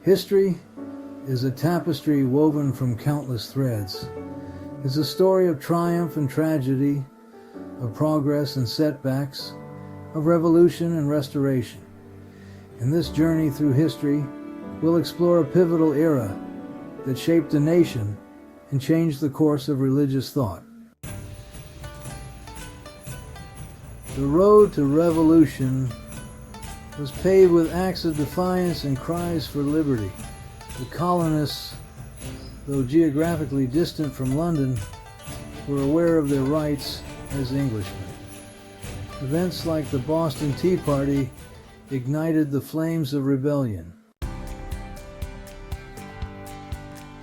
History is a tapestry woven from countless threads. It's a story of triumph and tragedy, of progress and setbacks, of revolution and restoration. In this journey through history, we'll explore a pivotal era that shaped a nation and changed the course of religious thought. The road to revolution was paved with acts of defiance and cries for liberty. The colonists, though geographically distant from London, were aware of their rights as Englishmen. Events like the Boston Tea Party ignited the flames of rebellion.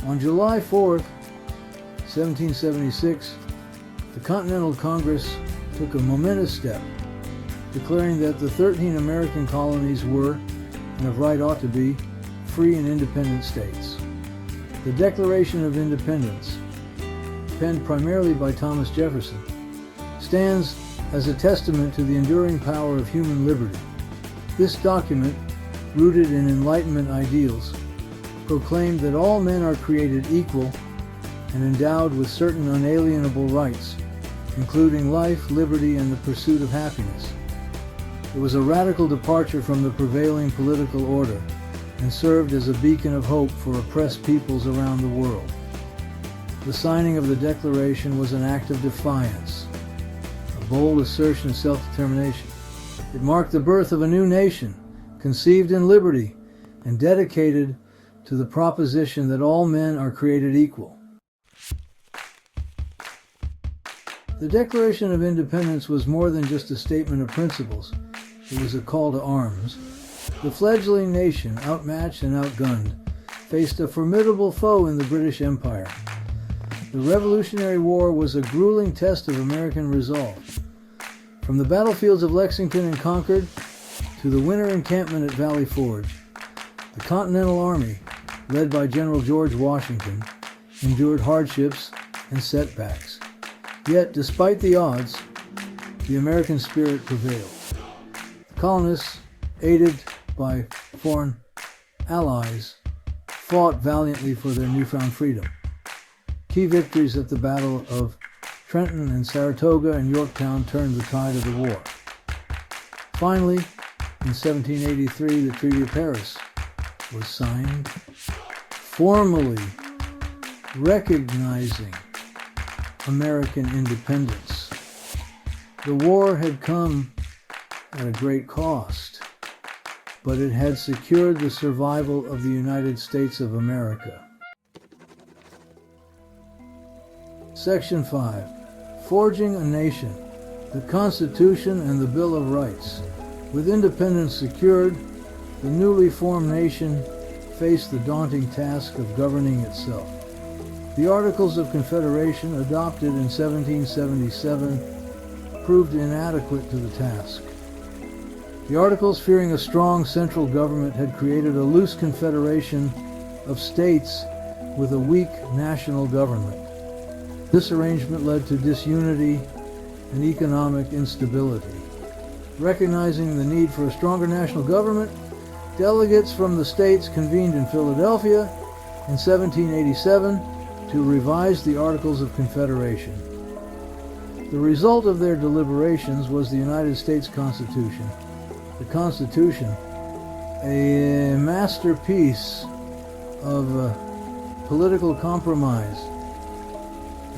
On July 4th, 1776, the Continental Congress took a momentous step, declaring that the 13 American colonies were, and of right ought to be, free and independent states. The Declaration of Independence, penned primarily by Thomas Jefferson, stands as a testament to the enduring power of human liberty. This document, rooted in Enlightenment ideals, proclaimed that all men are created equal and endowed with certain unalienable rights, including life, liberty, and the pursuit of happiness. It was a radical departure from the prevailing political order and served as a beacon of hope for oppressed peoples around the world. The signing of the Declaration was an act of defiance, a bold assertion of self-determination. It marked the birth of a new nation, conceived in liberty and dedicated to the proposition that all men are created equal. The Declaration of Independence was more than just a statement of principles. It was a call to arms. The fledgling nation, outmatched and outgunned, faced a formidable foe in the British Empire. The Revolutionary War was a grueling test of American resolve. From the battlefields of Lexington and Concord to the winter encampment at Valley Forge, the Continental Army, led by General George Washington, endured hardships and setbacks. Yet, despite the odds, the American spirit prevailed. The colonists, aided by foreign allies, fought valiantly for their newfound freedom. Key victories at the Battle of Trenton and Saratoga and Yorktown turned the tide of the war. Finally, in 1783, the Treaty of Paris was signed, formally recognizing American independence. The war had come at a great cost, but it had secured the survival of the United States of America. Section 5. Forging a Nation. The Constitution and the Bill of Rights. With independence secured, the newly formed nation faced the daunting task of governing itself. The Articles of Confederation, adopted in 1777, proved inadequate to the task. The Articles, fearing a strong central government, had created a loose confederation of states with a weak national government. This arrangement led to disunity and economic instability. Recognizing the need for a stronger national government, delegates from the states convened in Philadelphia in 1787 to revise the Articles of Confederation. The result of their deliberations was the United States Constitution. The Constitution, a masterpiece of political compromise,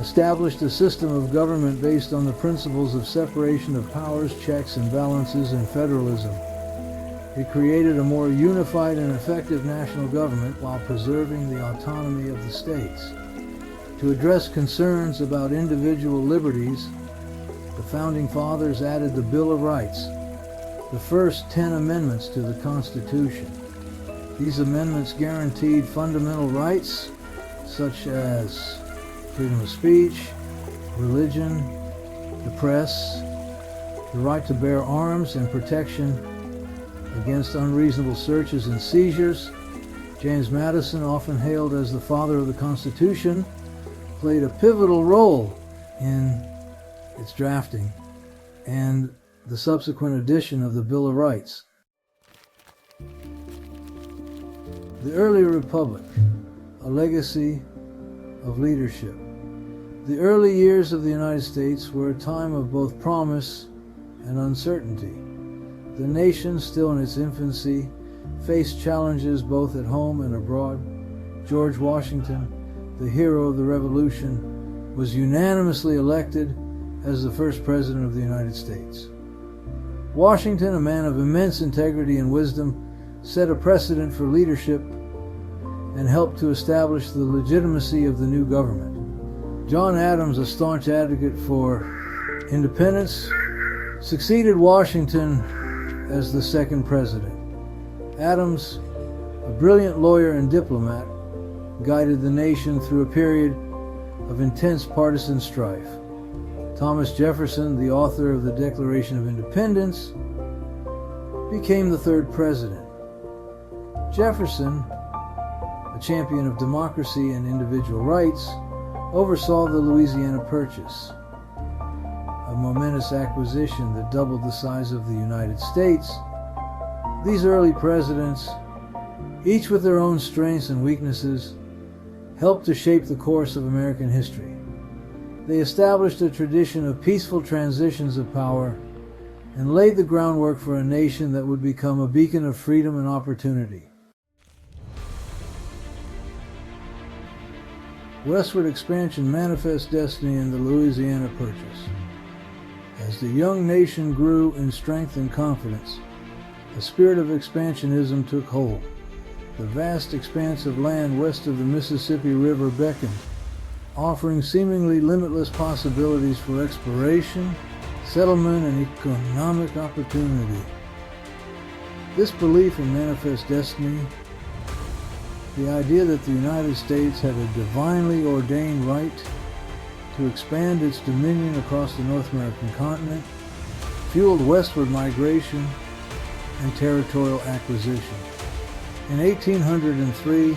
established a system of government based on the principles of separation of powers, checks and balances, and federalism. It created a more unified and effective national government while preserving the autonomy of the states. To address concerns about individual liberties, the Founding Fathers added the Bill of Rights, the first 10 amendments to the Constitution. These amendments guaranteed fundamental rights such as freedom of speech, religion, the press, the right to bear arms, and protection against unreasonable searches and seizures. James Madison, often hailed as the father of the Constitution, played a pivotal role in its drafting and the subsequent addition of the Bill of Rights. The early republic, a legacy of leadership. The early years of the United States were a time of both promise and uncertainty. The nation, still in its infancy, faced challenges both at home and abroad. George Washington, the hero of the Revolution, was unanimously elected as the first president of the United States. Washington, a man of immense integrity and wisdom, set a precedent for leadership and helped to establish the legitimacy of the new government. John Adams, a staunch advocate for independence, succeeded Washington as the second president. Adams, a brilliant lawyer and diplomat, guided the nation through a period of intense partisan strife. Thomas Jefferson, the author of the Declaration of Independence, became the third president. Jefferson, a champion of democracy and individual rights, oversaw the Louisiana Purchase, a momentous acquisition that doubled the size of the United States. These early presidents, each with their own strengths and weaknesses, helped to shape the course of American history. They established a tradition of peaceful transitions of power and laid the groundwork for a nation that would become a beacon of freedom and opportunity. Westward expansion manifest destiny in the Louisiana Purchase. As the young nation grew in strength and confidence, a spirit of expansionism took hold. The vast expanse of land west of the Mississippi River beckoned, offering seemingly limitless possibilities for exploration, settlement, and economic opportunity. This belief in manifest destiny, the idea that the United States had a divinely ordained right to expand its dominion across the North American continent, fueled westward migration and territorial acquisition. In 1803,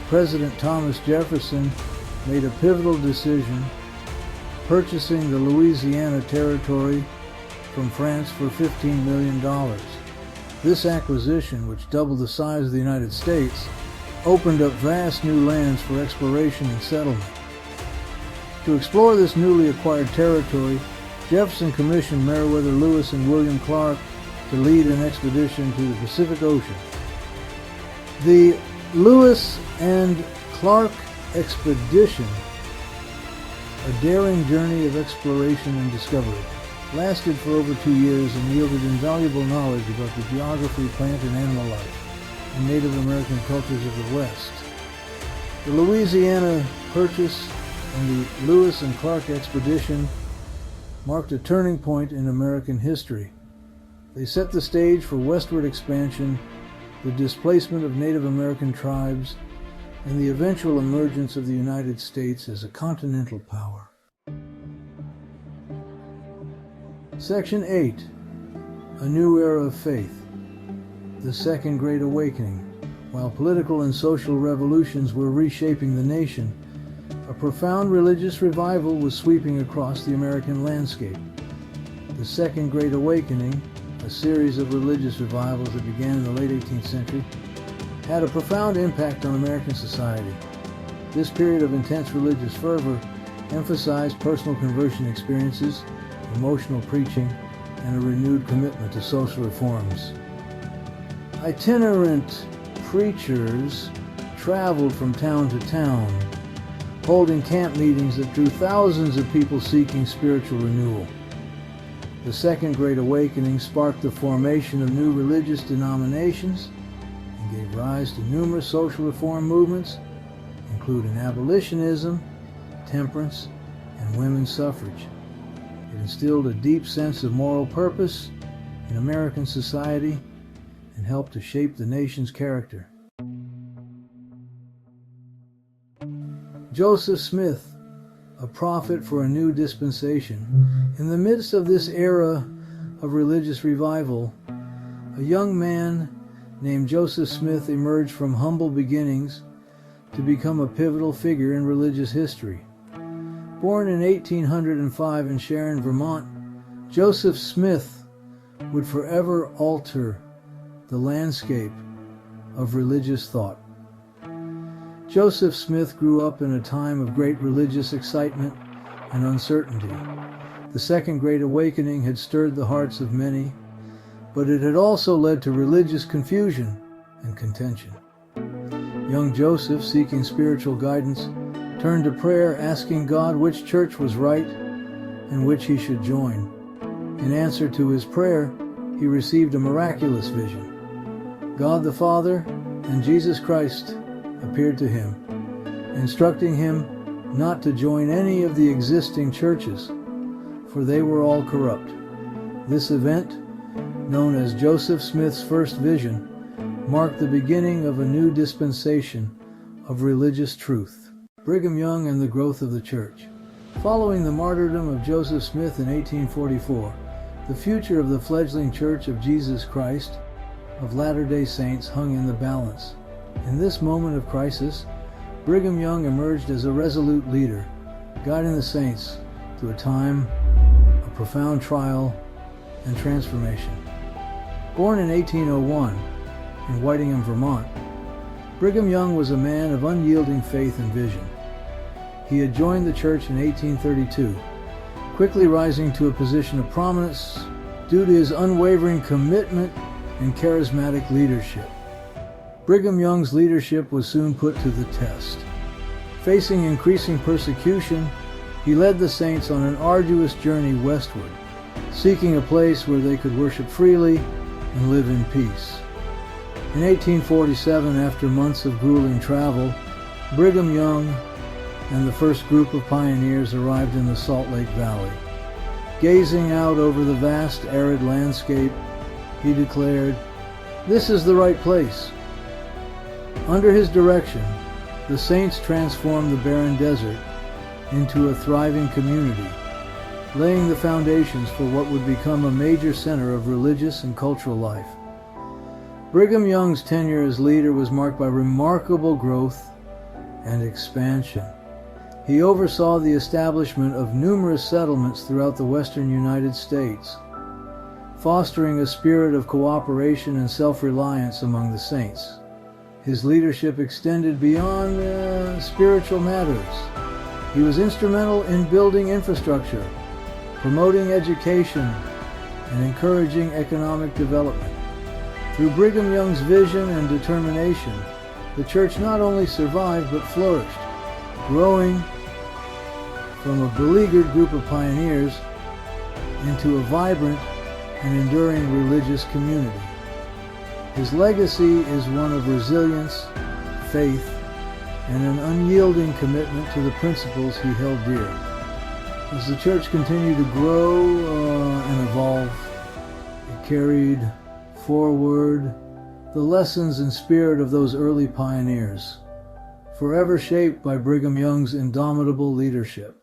President Thomas Jefferson made a pivotal decision, purchasing the Louisiana Territory from France for $15 million. This acquisition, which doubled the size of the United States, opened up vast new lands for exploration and settlement. To explore this newly acquired territory, Jefferson commissioned Meriwether Lewis and William Clark to lead an expedition to the Pacific Ocean. The Lewis and Clark expedition, a daring journey of exploration and discovery, lasted for over 2 years and yielded invaluable knowledge about the geography, plant and animal life, and Native American cultures of the West. The Louisiana Purchase and the Lewis and Clark expedition marked a turning point in American history. They set the stage for westward expansion, the displacement of Native American tribes, and the eventual emergence of the United States as a continental power. Section 8. A New Era of Faith. The Second Great Awakening. While political and social revolutions were reshaping the nation, a profound religious revival was sweeping across the American landscape. The Second Great Awakening, a series of religious revivals that began in the late 18th century, had a profound impact on American society. This period of intense religious fervor emphasized personal conversion experiences, emotional preaching, and a renewed commitment to social reforms. Itinerant preachers traveled from town to town, holding camp meetings that drew thousands of people seeking spiritual renewal. The Second Great Awakening sparked the formation of new religious denominations and gave rise to numerous social reform movements, including abolitionism, temperance, and women's suffrage. It instilled a deep sense of moral purpose in American society and helped to shape the nation's character. Joseph Smith, a prophet for a new dispensation. In the midst of this era of religious revival, a young man named Joseph Smith emerged from humble beginnings to become a pivotal figure in religious history. Born in 1805 in Sharon, Vermont, Joseph Smith would forever alter the landscape of religious thought. Joseph Smith grew up in a time of great religious excitement and uncertainty. The Second Great Awakening had stirred the hearts of many, but it had also led to religious confusion and contention. Young Joseph, seeking spiritual guidance, turned to prayer, asking God which church was right and which he should join. In answer to his prayer, he received a miraculous vision. God the Father and Jesus Christ appeared to him, instructing him not to join any of the existing churches, for they were all corrupt. This event, known as Joseph Smith's first vision, marked the beginning of a new dispensation of religious truth. Brigham Young and the growth of the church. Following the martyrdom of Joseph Smith in 1844, the future of the fledgling Church of Jesus Christ of Latter-day Saints hung in the balance. In this moment of crisis, Brigham Young emerged as a resolute leader, guiding the saints through a time of profound trial and transformation. Born in 1801 in Whitingham, Vermont, Brigham Young was a man of unyielding faith and vision. He had joined the church in 1832, quickly rising to a position of prominence due to his unwavering commitment and charismatic leadership. Brigham Young's leadership was soon put to the test. Facing increasing persecution, he led the saints on an arduous journey westward, seeking a place where they could worship freely and live in peace. In 1847, after months of grueling travel, Brigham Young and the first group of pioneers arrived in the Salt Lake Valley. Gazing out over the vast arid landscape, he declared, "This is the right place." Under his direction, the saints transformed the barren desert into a thriving community, laying the foundations for what would become a major center of religious and cultural life. Brigham Young's tenure as leader was marked by remarkable growth and expansion. He oversaw the establishment of numerous settlements throughout the western United States, fostering a spirit of cooperation and self-reliance among the saints. His leadership extended beyond spiritual matters. He was instrumental in building infrastructure, promoting education, and encouraging economic development. Through Brigham Young's vision and determination, the church not only survived but flourished, growing from a beleaguered group of pioneers into a vibrant and enduring religious community. His legacy is one of resilience, faith, and an unyielding commitment to the principles he held dear. As the church continued to grow and evolve, it carried forward the lessons and spirit of those early pioneers, forever shaped by Brigham Young's indomitable leadership.